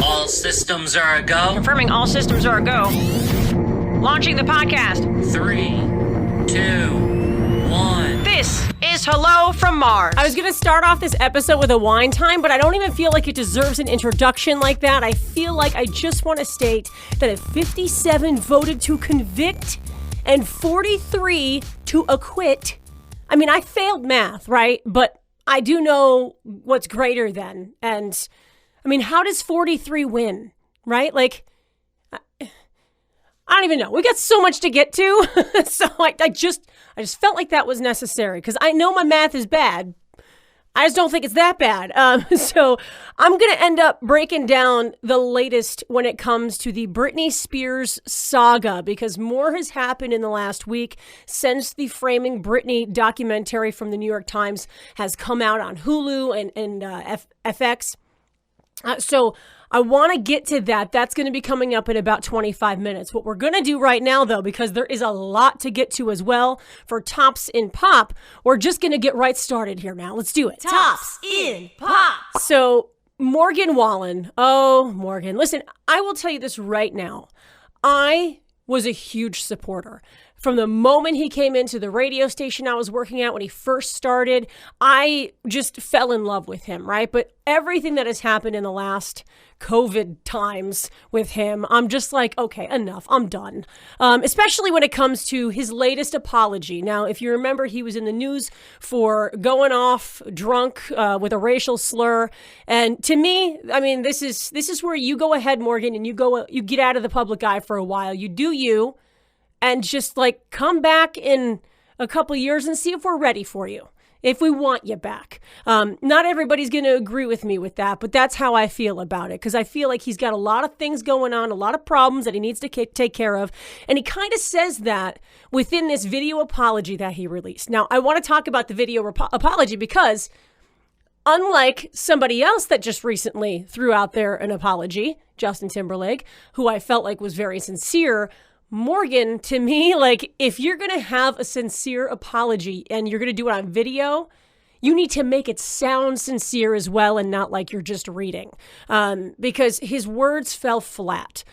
All systems are a go. Confirming all systems are a go. Launching the podcast. 3, 2, 1. This is Hello from Mars. I was going to start off this episode with a wine time, but I don't even feel like it deserves an introduction like that. I feel like I just want to state that if 57 voted to convict and 43 to acquit, I mean, I failed math, right? But I do know what's greater than. And I mean, how does 43 win, right? Like, I don't even know. We got so much to get to. So I just felt like that was necessary because I know my math is bad. I just don't think it's that bad. So I'm going to end up breaking down the latest when it comes to the Britney Spears saga because more has happened in the last week since the Framing Britney documentary from the New York Times has come out on Hulu and FX. So I want to get to that. That's going to be coming up in about 25 minutes. What we're going to do right now, though, because there is a lot to get to as well for Tops in Pop, we're just going to get right started here now. Let's do it. Tops in Pop. So Morgan Wallen. Oh, Morgan. Listen, I will tell you this right now. I was a huge supporter. From the moment he came into the radio station I was working at when he first started, I just fell in love with him, right? But everything that has happened in the last COVID times with him, I'm just like, okay, enough. I'm done. Especially when it comes to his latest apology. Now, if you remember, he was in the news for going off drunk with a racial slur. And to me, I mean, this is where you go ahead, Morgan, and you get out of the public eye for a while. You do you. And just like come back in a couple years and see if we're ready for you, if we want you back. Not everybody's going to agree with me with that, but that's how I feel about it because I feel like he's got a lot of things going on, a lot of problems that he needs to take care of. And he kind of says that within this video apology that he released. Now, I want to talk about the video apology because unlike somebody else that just recently threw out there an apology, Justin Timberlake, who I felt like was very sincere, Morgan, to me, like, if you're going to have a sincere apology and you're going to do it on video, you need to make it sound sincere as well and not like you're just reading because his words fell flat.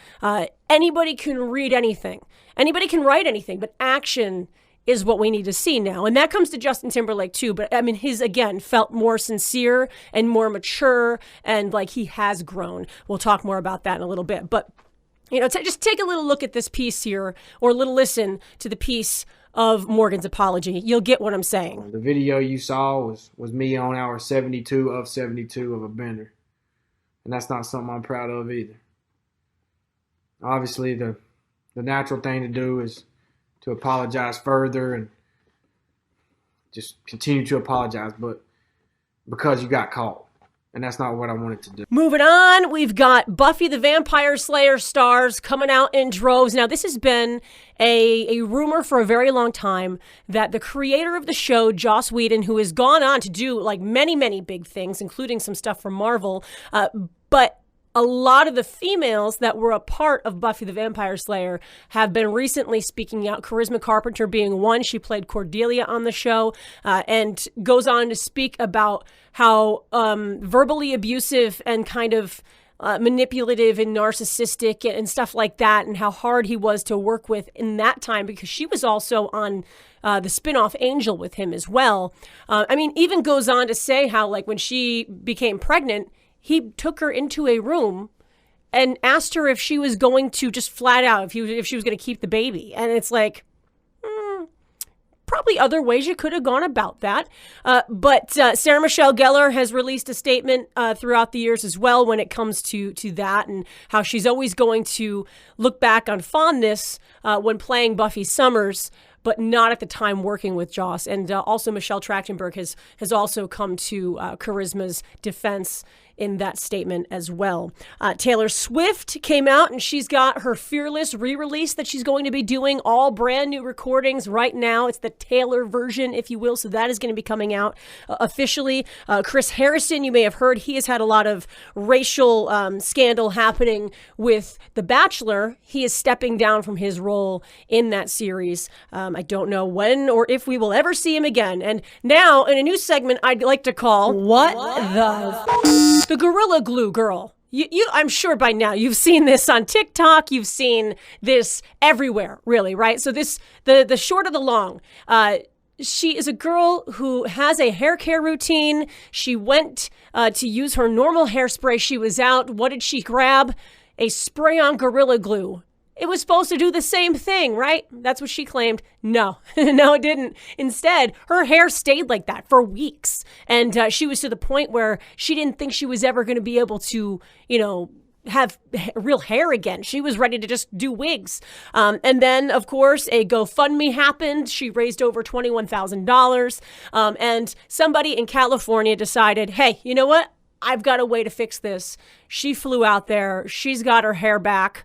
Anybody can read anything. Anybody can write anything, but action is what we need to see now. And that comes to Justin Timberlake too. But I mean, his, again, felt more sincere and more mature and like he has grown. We'll talk more about that in a little bit. But you know, just take a little look at this piece here or a little listen to the piece of Morgan's apology. You'll get what I'm saying. The video you saw was me on hour 72 of 72 of a bender. And that's not something I'm proud of either. Obviously, the natural thing to do is to apologize further and just continue to apologize, but because you got caught. And that's not what I wanted to do. Moving on, we've got Buffy the Vampire Slayer stars coming out in droves. Now, this has been a rumor for a very long time that the creator of the show, Joss Whedon, who has gone on to do like many, many big things, including some stuff from Marvel, but a lot of the females that were a part of Buffy the Vampire Slayer have been recently speaking out. Charisma Carpenter being one. She played Cordelia on the show and goes on to speak about how verbally abusive and kind of manipulative and narcissistic and stuff like that, and how hard he was to work with in that time because she was also on the spinoff Angel with him as well. I mean, even goes on to say how like when she became pregnant, he took her into a room and asked her if she was going to just flat out, if she was going to keep the baby. And it's like, probably other ways you could have gone about that. But Sarah Michelle Gellar has released a statement throughout the years as well when it comes to that and how she's always going to look back on fondness when playing Buffy Summers, but not at the time working with Joss. And also Michelle Trachtenberg has also come to Charisma's defense in that statement as well. Taylor Swift came out and she's got her Fearless re-release that she's going to be doing, all brand new recordings right now. It's the Taylor version, if you will. So that is going to be coming out officially. Chris Harrison, you may have heard, he has had a lot of racial scandal happening with The Bachelor. He is stepping down from his role in that series. I don't know when or if we will ever see him again. And now in a new segment I'd like to call the Gorilla Glue Girl. I'm sure by now you've seen this on TikTok. You've seen this everywhere, really, right? So the short of the long, she is a girl who has a hair care routine. She went to use her normal hairspray. She was out. What did she grab? A spray-on Gorilla Glue. It was supposed to do the same thing, right? That's what she claimed. No, no, it didn't. Instead, her hair stayed like that for weeks. And she was to the point where she didn't think she was ever going to be able to, have real hair again. She was ready to just do wigs. And then, of course, a GoFundMe happened. She raised over $21,000. And somebody in California decided, hey, you know what? I've got a way to fix this. She flew out there. She's got her hair back.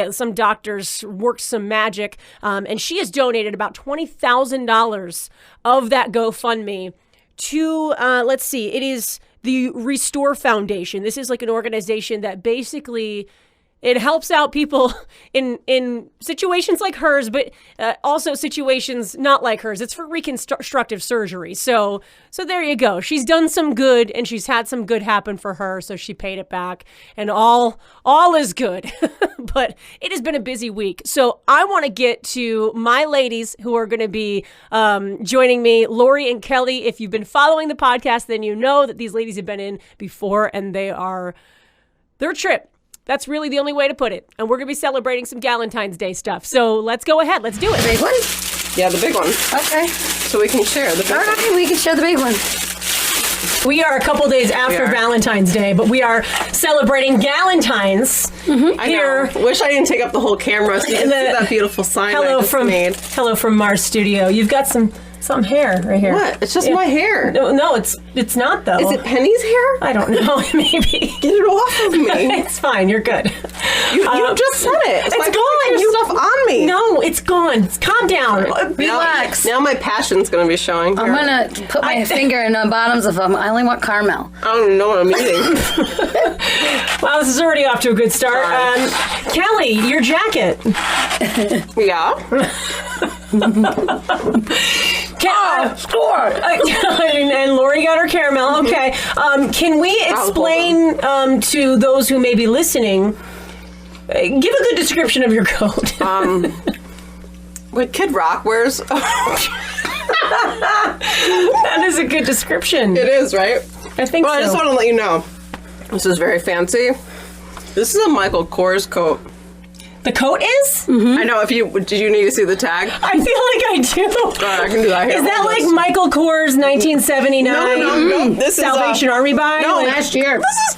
Some doctors worked some magic. And she has donated about $20,000 of that GoFundMe to, let's see, it is the Restore Foundation. This is like an organization that basically it helps out people in situations like hers, but also situations not like hers. It's for reconstructive surgery. So there you go. She's done some good, and she's had some good happen for her. So she paid it back, and all is good. But it has been a busy week. So I want to get to my ladies who are going to be joining me, Laurie and Kelly. If you've been following the podcast, then you know that these ladies have been in before, and they're a trip. That's really the only way to put it. And we're going to be celebrating some Galentines Day stuff. So let's go ahead. Let's do it. Big one? Yeah, the big one. Okay. So we can share the big All one. right, we can share the big one. We are a couple days after Valentine's Day, but we are celebrating Galentines here. I know. Wish I didn't take up the whole camera so you can see that beautiful sign I just made. Hello from Mars Studio. You've got some hair right here. What? It's just my hair. No, it's not though. Is it Penny's hair? I don't know. Maybe. Get it off of me. It's fine. You're good. You just said it. It's like, gone. Your stuff on me. No, it's gone. Calm down. Relax. Now my passion's going to be showing. I'm going to put my finger in the bottoms of them. I only want caramel. I don't even know what I'm eating. Well, this is already off to a good start. Kelly, your jacket. Yeah. Score! And Laurie got her caramel. Okay. Can we explain to those who may be listening, give a good description of your coat? What Kid Rock wears. That is a good description. It is, right? I think so. I just want to let you know, this is very fancy. This is a Michael Kors coat. The coat is? I know. Did you need to see the tag? I feel like I do. I can do that here. Is that like Michael Kors 1979? No. This Salvation Army buy? No, Last year. This is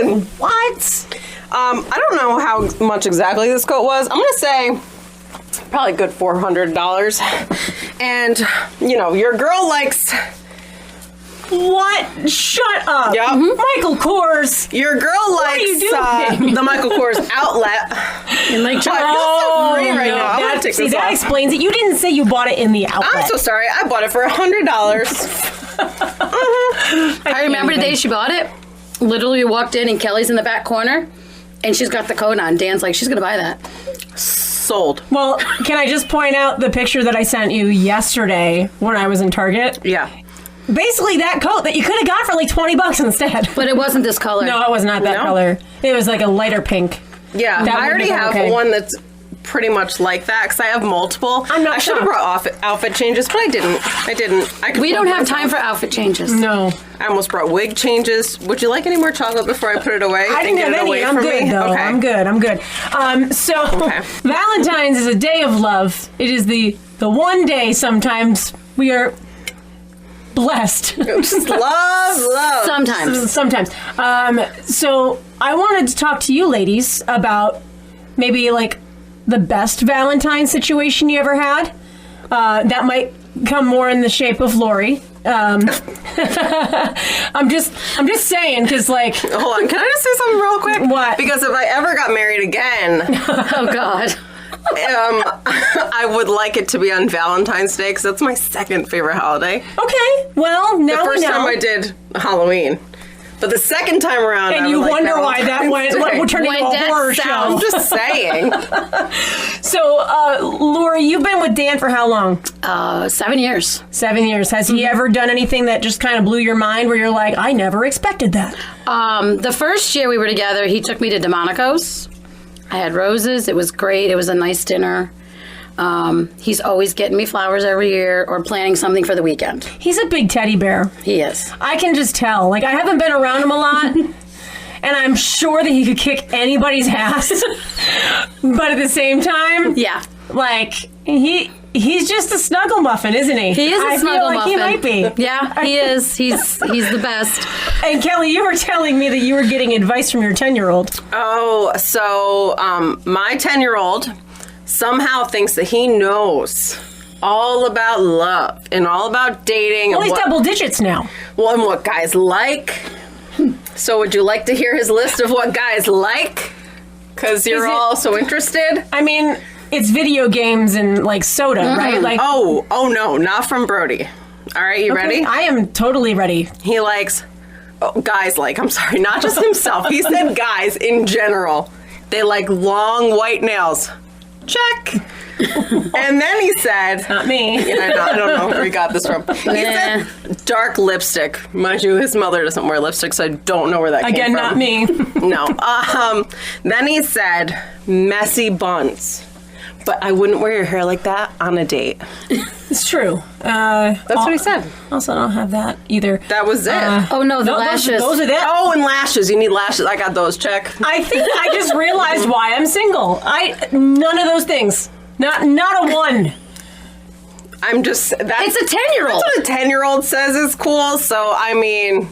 2000. What? I don't know how much exactly this coat was. I'm gonna say probably a good $400. And your girl likes. What? Shut up. Yep. Michael Kors. Your girl likes are you doing? the Michael Kors outlet. And like, I feel so free right now. I'm gonna take this that off. explains it. You didn't say you bought it in the outlet. I'm so sorry. I bought it for $100. I remember the day she bought it. Literally walked in and Kelly's in the back corner and she's got the coat on. Dan's like, she's going to buy that. Sold. Well, can I just point out the picture that I sent you yesterday when I was in Target? Yeah. Basically that coat that you could have got for like $20 instead. But it wasn't this color. No, it was not that color. It was like a lighter pink. Yeah, That I already would've been have okay. one that's pretty much like that because I have multiple. I'm not I should have shocked. brought outfit changes, but I didn't. I could We put don't have myself. time for outfit changes. No. I almost brought wig changes. Would you like any more chocolate before I put it away? I didn't and have get it any. away I'm from good, me? though. Okay. I'm good. So, Valentine's is a day of love. It is the one day sometimes we are blessed. Just love. Sometimes. So I wanted to talk to you ladies about maybe like the best Valentine situation you ever had. That might come more in the shape of Laurie. I'm just saying because like. Hold on, can I just say something real quick? What? Because if I ever got married again, Oh, God. I would like it to be on Valentine's Day because that's my second favorite holiday. Okay, well now The first we know. time I did Halloween. But the second time around, And I you was like, wonder why that went turned into a horror show. I'm just saying. So, Laurie, you've been with Dan for how long? 7 years. 7 years. Has he ever done anything that just kind of blew your mind where you're like, I never expected that? The first year we were together, he took me to Delmonico's. I had roses. It was great. It was a nice dinner. He's always getting me flowers every year or planning something for the weekend. He's a big teddy bear. He is. I can just tell. Like, I haven't been around him a lot, and I'm sure that he could kick anybody's ass. But at the same time, Yeah. like, he's just a snuggle muffin, isn't he? He is a I snuggle feel like muffin. he might be. Yeah, he is. He's the best. And Kelly, you were telling me that you were getting advice from your 10-year-old. Oh, so my 10-year-old somehow thinks that he knows all about love and all about dating. Well, and he's double digits now. Well, and what guys like. So would you like to hear his list of what guys like? Because you're all so interested. I mean, it's video games and, like, soda, right? Like, Oh no, not from Brody. All right, you ready? I am totally ready. He likes, guys like, I'm sorry, not just himself. He said guys in general. They like long white nails. Check. And then he said, Not me. I don't know where he got this from. He said dark lipstick. Mind you, his mother doesn't wear lipstick, so I don't know where that Again, came from. not me. No. Then he said messy buns. But I wouldn't wear your hair like that on a date. It's true. That's what he said. Also, I don't have that either. That was it. Oh no, the lashes. Those are that. Oh, and lashes. You need lashes. I got those. Check. I think I just realized why I'm single. None of those things. Not a one. I'm just. It's a 10-year-old. That's what a 10-year-old says is cool. So I mean,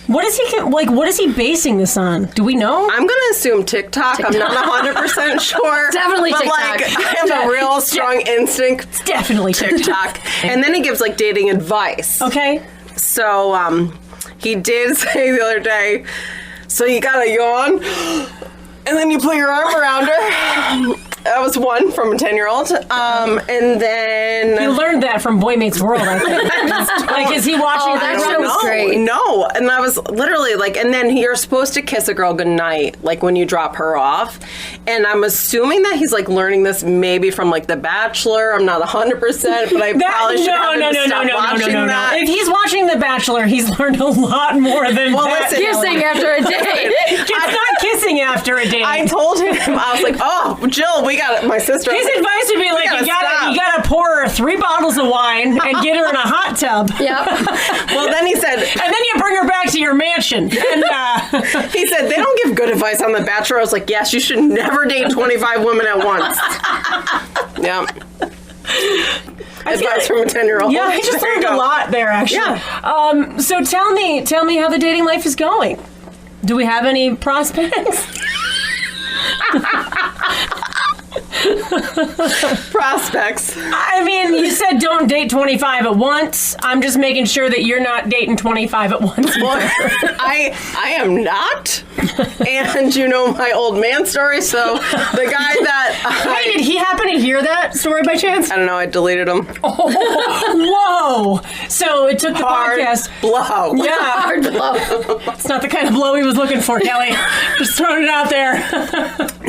What is he like? What is he basing this on? Do we know? I'm gonna assume TikTok. I'm not 100% sure. Definitely but TikTok. Like, I have a real strong instinct. It's definitely TikTok. TikTok. And then he gives like dating advice. Okay. So he did say the other day, so you gotta yawn, and then you put your arm around her. That was one from a 10-year-old. And then... You learned that from Boy Meets World, I think. Like, is he watching that that? show was great. No, and I was literally like, and then you're supposed to kiss a girl goodnight, like when you drop her off. And I'm assuming that he's like learning this maybe from like The Bachelor. I'm not 100%, but I probably should have him stop watching that. If he's watching The Bachelor, he's learned a lot more than Well, that. listen, Kissing after a date. It's not kissing after a date. I told him, I was like, oh, Jill, we got it. My sister. His advice would be like, gotta you gotta pour her 3 bottles of wine and get her in a hot tub. Yep. Well, then he said, And then you bring her back to your mansion. And he said, they don't give good advice on The Bachelor. I was like, yes, you should never date 25 women at once. Yeah. Advice from a 10-year-old. yeah, I just There you learned a go. lot there, actually. Yeah. So tell me how the dating life is going. Do we have any prospects? Prospects. I mean, you said don't date 25 at once. I'm just making sure that you're not dating 25 at once. Well, I am not. And you know my old man story, so the guy that... Hey, did he happen to hear that story by chance? I don't know, I deleted him. Whoa! So it took the Hard podcast. blow. Yeah, Hard blow. it's not the kind of blow he was looking for, Kelly. Just throwing it out there.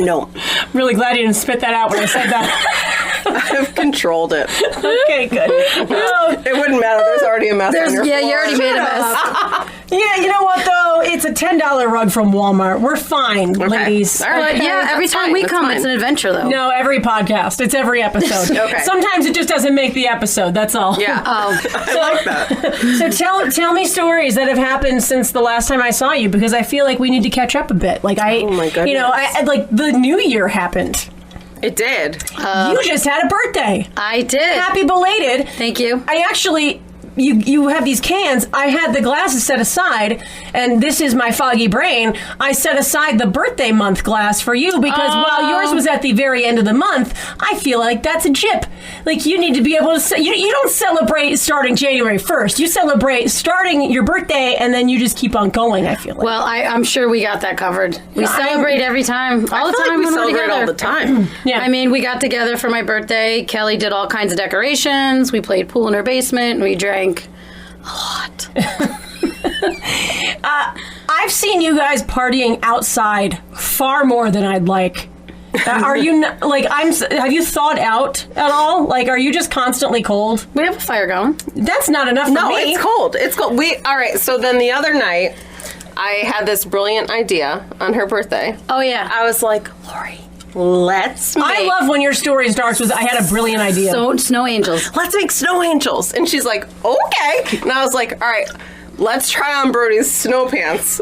No. Really glad you didn't spit that out when I said that. I've controlled it. Okay, good. Oh, It wouldn't matter. There's already a mess on your Yeah, floor. you already made a mess. yeah, you know what though? It's a $10 rug from Walmart. We're fine, ladies. All right. But yeah, every That's time fine, we that's come, fine. it's an adventure, though. No, every podcast. It's every episode. Okay. Sometimes it just doesn't make the episode. That's all. Yeah. Oh, I like that. So tell me stories that have happened since the last time I saw you, because I feel like we need to catch up a bit. Like Oh my goodness. you know, like the new year happened. It did. You just had a birthday. I did. Happy belated. Thank you. I actually, you have these cans. I had the glasses set aside, and this is my foggy brain. I set aside the birthday month glass for you because while yours was at the very end of the month, I feel like that's a jip. Like you need to be able to. You don't celebrate starting January 1st. You celebrate starting your birthday, and then you just keep on going. I feel like. Well, I'm sure we got that covered. We celebrate every time, all the I feel time like we when we're celebrate together. all the time. Yeah. I mean, we got together for my birthday. Kelly did all kinds of decorations. We played pool in her basement. We drank a lot. I've seen you guys partying outside far more than I'd like. Are you have you thawed out at all? Like, are you just constantly cold? We have a fire going. That's not enough for No, me. it's cold. It's cold. All right, so then the other night, I had this brilliant idea on her birthday. Oh, yeah. I was like, Laurie, let's make... I love when your story starts with, I had a brilliant idea. Snow angels. Let's make snow angels. And she's like, okay. And I was like, all right, let's try on Brody's snow pants.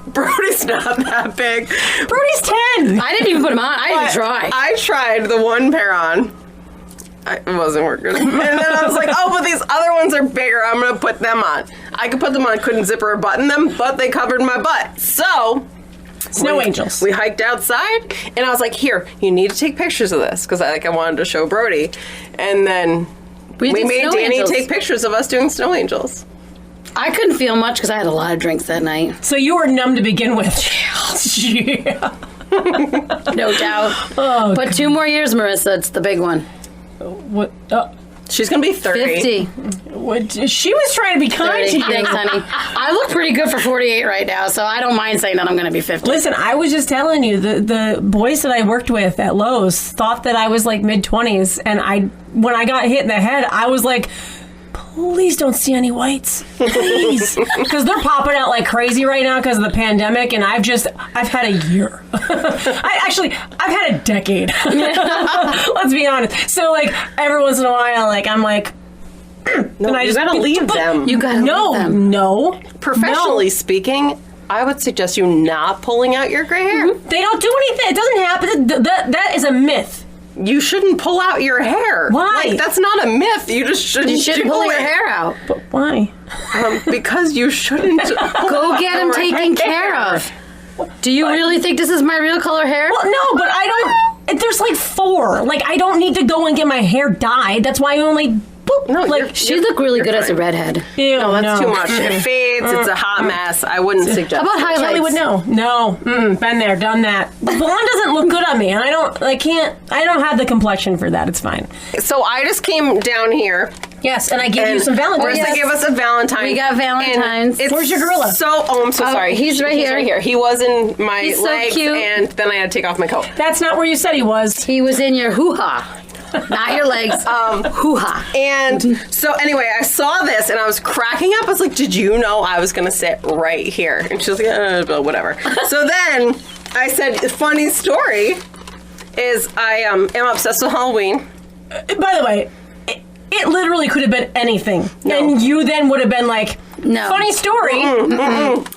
Brody's not that big. Brody's 10. I didn't even put them on. I didn't try. I tried the one pair on. It wasn't working. And then I was like, oh, but these other ones are bigger. I'm going to put them on. I could put them on. I couldn't zipper or button them, but they covered my butt. So... Snow angels. We hiked outside, and I was like, here, you need to take pictures of this, because I wanted to show Brody. And then we did made snow Danny angels. take pictures of us doing snow angels. I couldn't feel much because I had a lot of drinks that night. So you were numb to begin with. Yeah. No doubt. Oh, But 2 more years, Marissa. It's the big one. What? She's going to be 30. 50. What? She was trying to be kind 30. to you. Thanks, honey. I look pretty good for 48 right now, so I don't mind saying that I'm going to be 50. Listen, I was just telling you, the boys that I worked with at Lowe's thought that I was like mid-20s, and when I got hit in the head, I was like, please don't see any whites. Please. Because they're popping out like crazy right now because of the pandemic, and I've had a year. I've had a decade. Let's be honest. So, like, every once in a while, like, I'm like, No, you got to leave them. You got to leave them. No. Professionally speaking, I would suggest you not pulling out your gray hair. They don't do anything. It doesn't happen. That is a myth. You shouldn't pull out your hair. Why? Like, that's not a myth. You just shouldn't. You shouldn't do pull it. your hair out. But why? Because you shouldn't. Go get them taken care of. Do you really think this is my real color hair? Well, no, but I don't. There's like 4. Like, I don't need to go and get my hair dyed. That's why I only. Boop, No, like, She look really good as a redhead. ew, No, that's too much. It fades. It's a hot mess. I wouldn't suggest. How about it. highlights? Kelly would know. No, been there, done that. Blonde doesn't look good on me, and I don't have the complexion for that. It's fine. So I just came down here. Yes, and I gave you some Valentine's. Marissa gave us a Valentine. We got Valentines. And it's Where's your gorilla? I'm so sorry. he's right here. Right here. He was in my He's so legs, cute. and then I had to take off my coat. That's not where you said he was. He was in your hoo-ha. Not your legs. Hoo-ha. And so anyway, I saw this and I was cracking up. I was like, did you know I was going to sit right here? And she was like, whatever. So then I said, funny story is I am obsessed with Halloween. By the way, it literally could have been anything. No. And you then would have been like, No. funny story.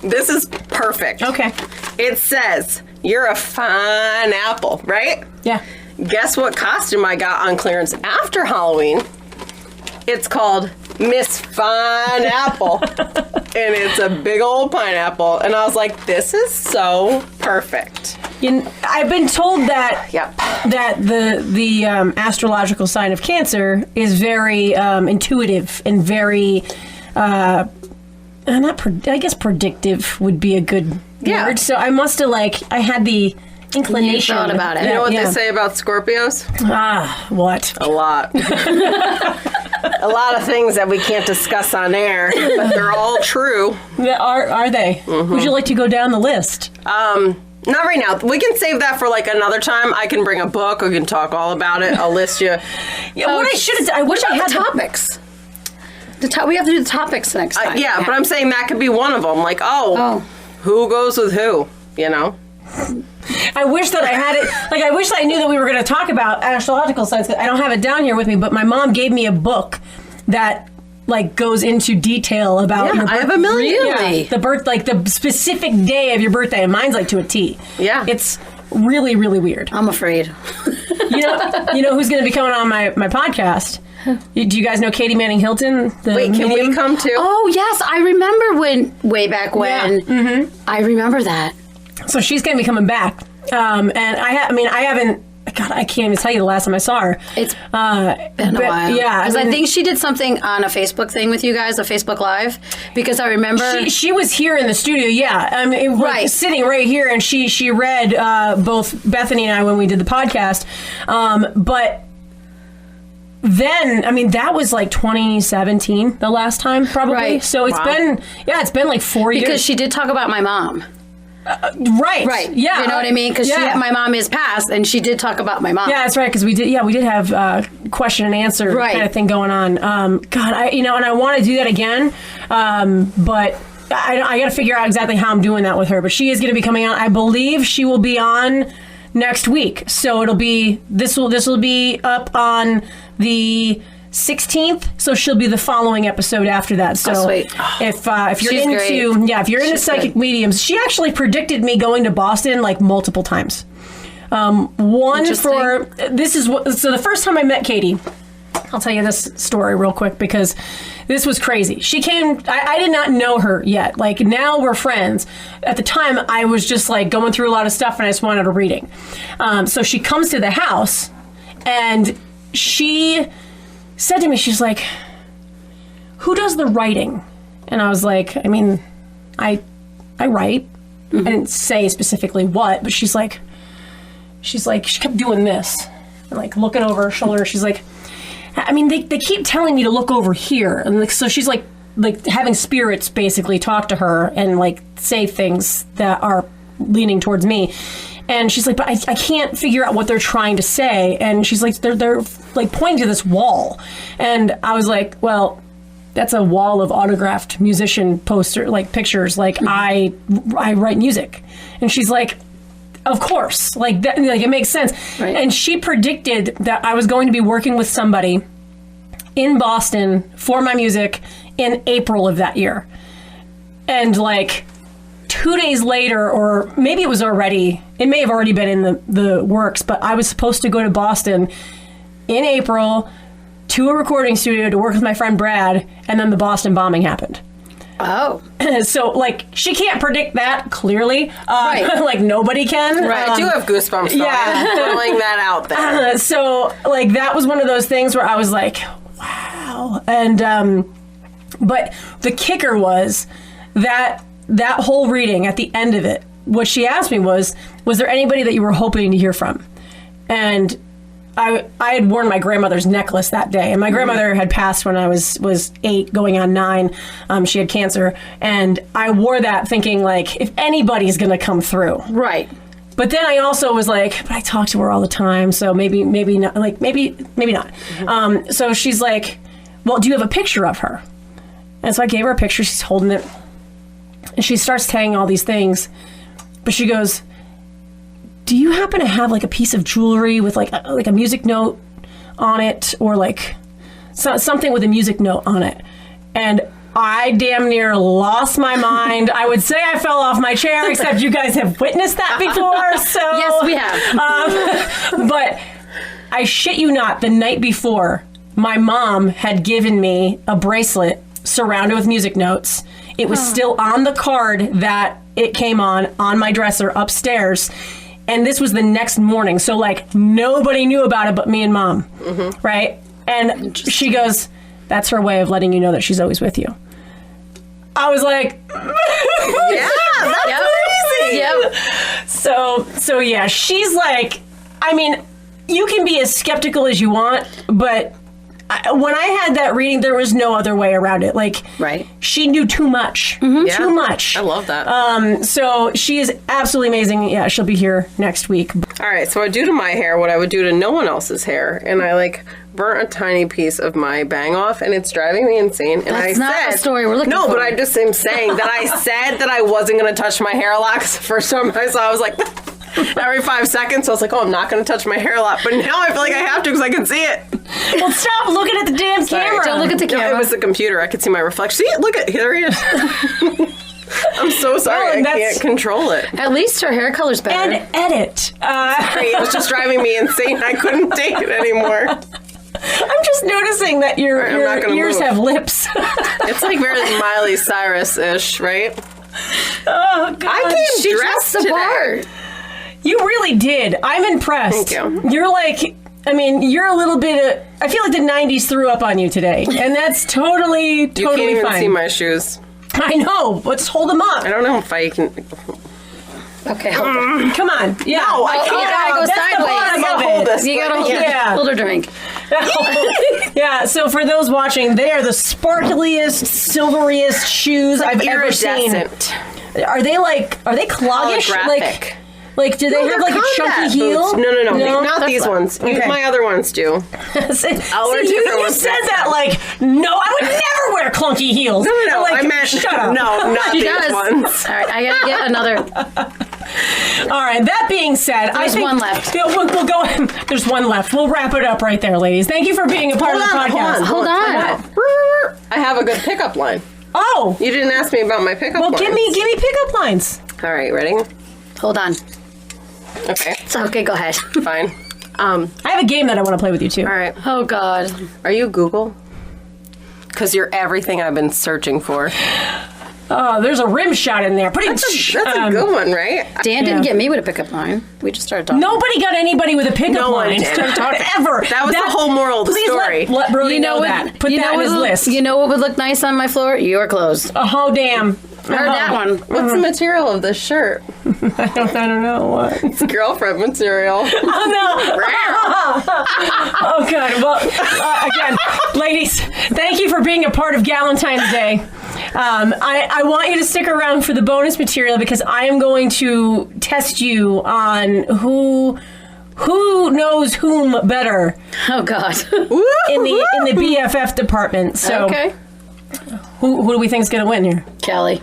This is perfect. Okay. It says, you're a fine apple, right? Yeah. Guess what costume I got on clearance after Halloween? It's called Miss Fine Apple. And it's a big old pineapple. And I was like, this is so perfect. I've been told that Yep. that the astrological sign of Cancer is very intuitive and very I guess predictive would be a good Yeah. word. So I must have I had the inclination. You thought about it. You know what Yeah. they say about Scorpios? What? A lot. A lot of things that we can't discuss on air, but they're all true. Are they? Would you like to go down the list? Not right now. We can save that for another time. I can bring a book. We can talk all about it. I'll list you. Yeah, what I should have done. I wish I had the topics. We have to do the topics next time. Yeah, but I'm saying that could be one of them. Who goes with who? You know? I wish that I had it. I wish I knew that we were going to talk about astrological signs. I don't have it down here with me, but my mom gave me a book that goes into detail about your birth. I have a million. Really? Yeah, the birth, the specific day of your birthday, and mine's to a T. Yeah. It's really, really weird. I'm afraid. You know who's going to be coming on my podcast? Do you guys know Katie Manning Hilton? Wait, can we come too? Oh, yes. I remember way back when. Yeah. I remember that. So she's going to be coming back. And I haven't. God, I can't even tell you the last time I saw her. It's been a while. Yeah, because I think she did something on a Facebook thing with you guys, a Facebook Live. Because I remember she was here in the studio. Yeah, Right. sitting right here, and she read both Bethany and I when we did the podcast. But then, I mean, that was like 2017, the last time, probably. Right. So it's been like 4 years. Because she did talk about my mom. Right. Yeah. You know what I mean? Because my mom is passed, and she did talk about my mom. Yeah, that's right. Because we did have question and answer kind of thing going on. God, and I want to do that again, but I got to figure out exactly how I'm doing that with her. But she is going to be coming on. I believe she will be on next week. So it'll be this will be up on the 16th, so she'll be the following episode after that. So sweet. If you're She's into great. if you're into psychic mediums, she actually predicted me going to Boston like multiple times. One for so the first time I met Katie, I'll tell you this story real quick because this was crazy. She came, I did not know her yet. Like, now we're friends. At the time, I was just like going through a lot of stuff and I just wanted a reading. So she comes to the house and she said to me, she's like, who does the writing? And I was like, I mean, I write. I didn't say specifically what, but she's like, she kept doing this and like looking over her shoulder. She's like, I mean, they keep telling me to look over here. And like, so she's like having spirits basically talk to her and like say things that are leaning towards me. And she's like, but I can't figure out what they're trying to say. And she's like, they're like pointing to this wall. And I was like, well, that's a wall of autographed musician poster, like pictures. Like I write music. And she's like, of course, like that, like it makes sense. Right. And she predicted that I was going to be working with somebody in Boston for my music in April of that year. And like 2 days later, or maybe it may have already been in the works, but I was supposed to go to Boston in April to a recording studio to work with my friend Brad, and then the Boston bombing happened. Oh. So, like, she can't predict that, clearly. Right. Like, nobody can. Right. I do have goosebumps, though. I'm throwing that out there. So, like, that was one of those things where I was like, wow. And, but the kicker was that whole reading, at the end of it, what she asked me was there anybody that you were hoping to hear from? And I had worn my grandmother's necklace that day, and my grandmother had passed when I was 8, going on 9. She had cancer, and I wore that thinking, like, if anybody's going to come through. Right. But then I also was like, but I talk to her all the time, so maybe not. Like, maybe not. Mm-hmm. So she's like, well, do you have a picture of her? And so I gave her a picture. She's holding it, and she starts saying all these things, but she goes, do you happen to have like a piece of jewelry with like a music note on it, or like something with a music note on it? And I damn near lost my mind. I would say I fell off my chair, except you guys have witnessed that before. So Yes, we have. But I shit you not, the night before, my mom had given me a bracelet surrounded with music notes. It was still on the card that it came on my dresser upstairs. And this was the next morning. So, like, nobody knew about it but me and Mom. Mm-hmm. Right? And she goes, that's her way of letting you know that she's always with you. I was like, Yeah, that's crazy. Yep. So yeah, she's like, I mean, you can be as skeptical as you want, but when I had that reading, there was no other way around it. Like, right. She knew too much. Yeah. Too much. I love that. So she is absolutely amazing. Yeah, she'll be here next week. All right, so I do to my hair what I would do to no one else's hair, and I like burnt a tiny piece of my bang off, and it's driving me insane. And That's I not said, the story we're looking no, for. but I just am saying that I said that I wasn't going to touch my hair a lot, because the first time I saw, I was like, every 5 seconds, I was like, oh, I'm not going to touch my hair a lot. But now I feel like I have to because I can see it. Well, stop looking at the damn camera. Don't look at the No, camera. it was the computer. I could see my reflection. See, look at, there he is. I'm so sorry. Well, I can't control it. At least her hair color's better. And edit. It was just driving me insane. I couldn't take it anymore. I'm just noticing that your not gonna ears move. have lips. It's like very Miley Cyrus-ish, right? Oh, God. I came She dressed dressed the today. part. You really did. I'm impressed. Thank you. You're like, I mean, you're a little bit of, I feel like the 90s threw up on you today. And that's totally You can't even fine. see my shoes. I know. Let's hold them up. I don't know if I can. Okay, hold on. Come on. Yeah. No, I You can't. gotta go That's the sideways. bottom I gotta of hold it. this. You gotta hold, Yeah. hold her drink. Yeah, so for those watching, they are the sparkliest, silveriest shoes I've ever seen. Iridescent. Are they cloggish? Holographic. Like do they have like a chunky combat heel? boots. No. Not That's these not- ones. Okay. My other ones do. See, wear you different ones said next that time. like, no, I would never wear clunky heels. No, Like, I meant shut up. No, not She these does. ones. All right, I gotta get another. All right, that being said, I There's think one left. Yeah, we'll go ahead. There's one left. We'll wrap it up right there, ladies. Thank you for being a part of the podcast. Hold on. I have a good pickup line. Oh, You didn't ask me about my pickup well, lines. give me pickup lines. All right, ready? Hold on. Okay, It's okay, go ahead. fine. I have a game that I want to play with you too. All right. Oh, God. Are you Google? Because you're everything I've been searching for. Oh, there's a rim shot in there. That's a good one, right? Dan didn't get me with a pickup line. We just started talking. Nobody got anybody with a pickup No one line. did. Ever. That was the whole moral of the Please story. Let Brody know what- that. Put you that know in his what would- list. You know what would look nice on my floor? Your clothes. Oh, damn. Heard that one. What's the material of this shirt? I don't know what. It's girlfriend material. Oh, no. Oh, God. Well, again, ladies, thank you for being a part of Galentines Day. I want you to stick around for the bonus material because I am going to test you on who knows whom better Oh, God. in the BFF department. So Okay. who do we think is going to win here? Kelly.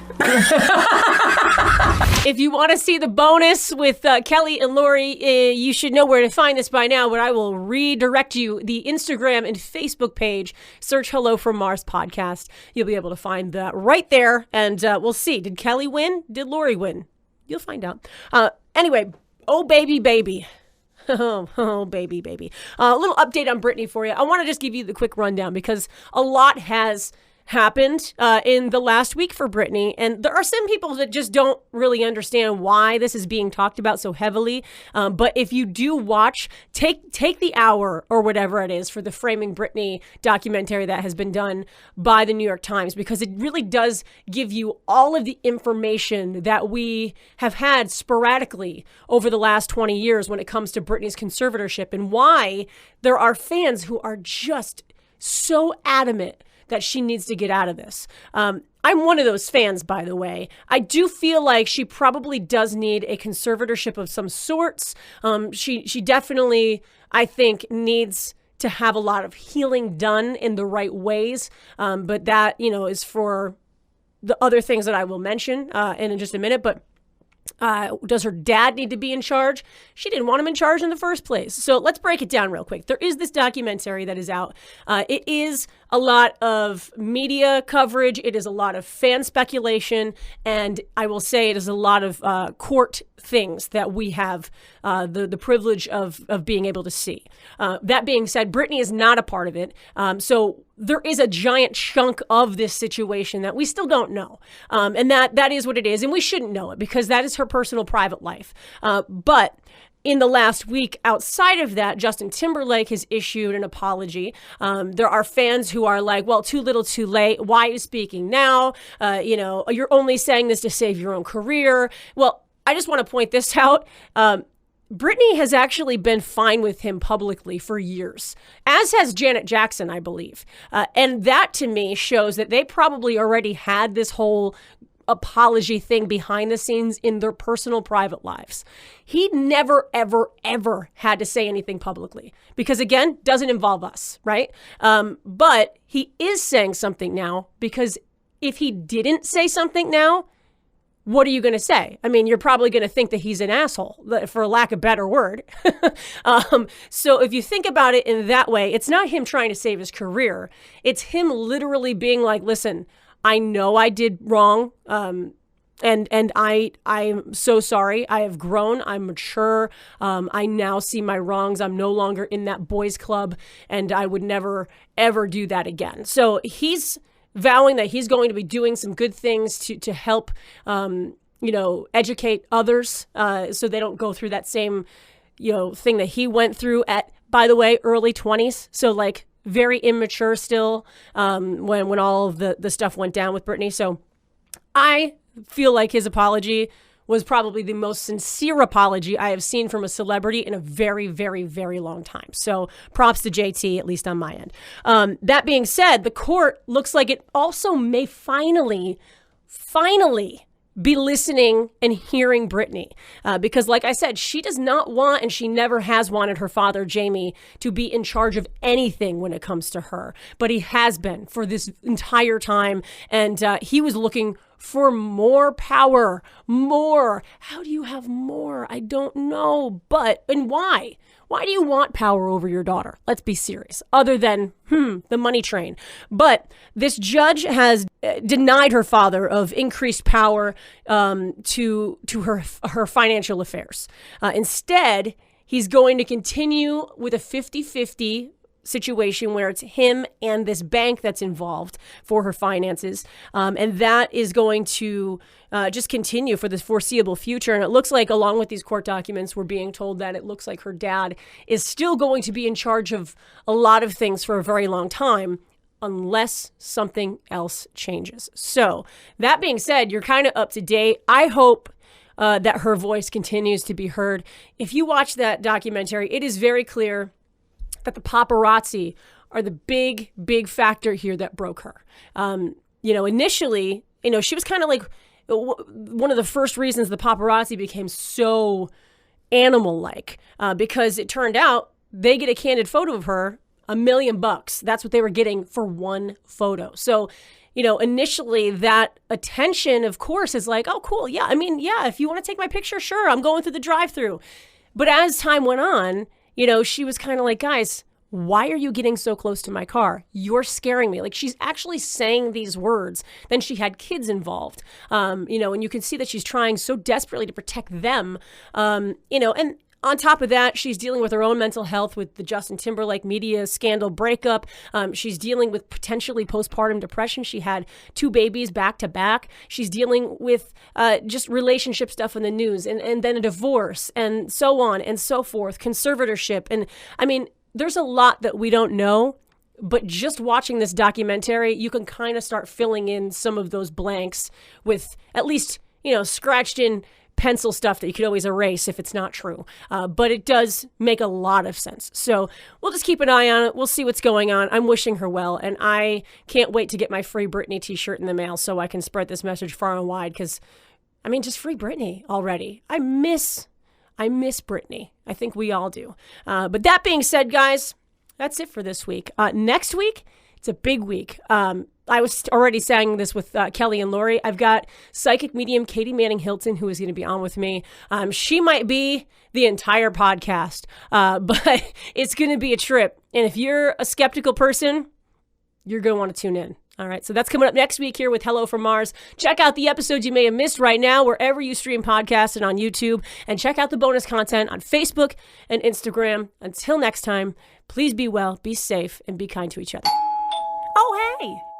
If you want to see the bonus with Kelly and Laurie, you should know where to find this by now, but I will redirect you. The Instagram and Facebook page, search Hello from Mars podcast. You'll be able to find that right there, and we'll see. Did Kelly win? Did Laurie win? You'll find out. Anyway, oh, baby. Oh, baby. A little update on Britney for you. I want to just give you the quick rundown because a lot has happened in the last week for Britney, and there are some people that just don't really understand why this is being talked about so heavily. But if you do watch, take the hour or whatever it is for the Framing Britney documentary that has been done by the New York Times, because it really does give you all of the information that we have had sporadically over the last 20 years when it comes to Britney's conservatorship and why there are fans who are just so adamant that she needs to get out of this. I'm one of those fans, by the way. I do feel like she probably does need a conservatorship of some sorts. She definitely, I think, needs to have a lot of healing done in the right ways. But that, is for the other things that I will mention in just a minute. But does her dad need to be in charge? She didn't want him in charge in the first place. So let's break it down real quick. There is this documentary that is out. It is a lot of media coverage. It is a lot of fan speculation. And I will say it is a lot of court things that we have the privilege of being able to see. That being said, Britney is not a part of it. So there is a giant chunk of this situation that we still don't know. And that is what it is. And we shouldn't know it because that is her personal private life. But in the last week, outside of that, Justin Timberlake has issued an apology. There are fans who are like, well, too little, too late. Why are you speaking now? You're only saying this to save your own career. Well, I just want to point this out. Britney has actually been fine with him publicly for years, as has Janet Jackson, I believe. And that to me shows that they probably already had this whole apology thing behind the scenes in their personal private lives. He never, ever, ever had to say anything publicly because, again, doesn't involve us, right? But he is saying something now because if he didn't say something now, what are you going to say? I mean, you're probably going to think that he's an asshole, for lack of a better word. So if you think about it in that way, it's not him trying to save his career. It's him literally being like, listen, I know I did wrong. And I'm so sorry. I have grown. I'm mature. I now see my wrongs. I'm no longer in that boys club, and I would never, ever do that again. So he's vowing that he's going to be doing some good things to help, educate others so they don't go through that same, thing that he went through at, by the way, early 20s. So like very immature still when all of the stuff went down with Britney. So I feel like his apology was probably the most sincere apology I have seen from a celebrity in a very, very, very long time. So props to JT, at least on my end. That being said, the court looks like it also may finally be listening and hearing Britney. Because like I said, she does not want, and she never has wanted her father, Jamie, to be in charge of anything when it comes to her. But he has been for this entire time. And he was looking for more power, more. How do you have more? I don't know. And why? Why do you want power over your daughter? Let's be serious. Other than, the money train. But this judge has denied her father of increased power to her financial affairs. Instead, he's going to continue with a 50-50 situation where it's him and this bank that's involved for her finances. And that is going to just continue for the foreseeable future. And it looks like, along with these court documents, we're being told that it looks like her dad is still going to be in charge of a lot of things for a very long time, unless something else changes. So that being said, you're kind of up to date. I hope that her voice continues to be heard. If you watch that documentary, it is very clear that the paparazzi are the big factor here that broke her. Initially, she was kind of like one of the first reasons the paparazzi became so animal-like, because it turned out they get a candid photo of her, $1 million. That's what they were getting for one photo. So, initially that attention, of course, is like, oh, cool. Yeah. I mean, yeah, if you want to take my picture, sure. I'm going through the drive-through. But as time went on, she was kind of like, guys, why are you getting so close to my car? You're scaring me. Like, she's actually saying these words. Then she had kids involved, and you can see that she's trying so desperately to protect them, and on top of that, she's dealing with her own mental health with the Justin Timberlake media scandal breakup. She's dealing with potentially postpartum depression. She had 2 babies back to back. She's dealing with just relationship stuff in the news, and then a divorce, and so on and so forth, conservatorship. And I mean, there's a lot that we don't know, but just watching this documentary, you can kind of start filling in some of those blanks with at least, scratched in pencil stuff that you could always erase if it's not true. But it does make a lot of sense. So we'll just keep an eye on it. We'll see what's going on. I'm wishing her well. And I can't wait to get my free Britney t-shirt in the mail so I can spread this message far and wide. Because, just free Britney already. I miss Britney. I think we all do. But that being said, guys, that's it for this week. Next week, it's a big week. I was already saying this with Kelly and Laurie. I've got psychic medium Katie Manning Hilton, who is going to be on with me. She might be the entire podcast, but it's going to be a trip. And if you're a skeptical person, you're going to want to tune in. All right, so that's coming up next week here with Hello from Mars. Check out the episodes you may have missed right now, wherever you stream podcasts and on YouTube. And check out the bonus content on Facebook and Instagram. Until next time, please be well, be safe, and be kind to each other. Oh, hey!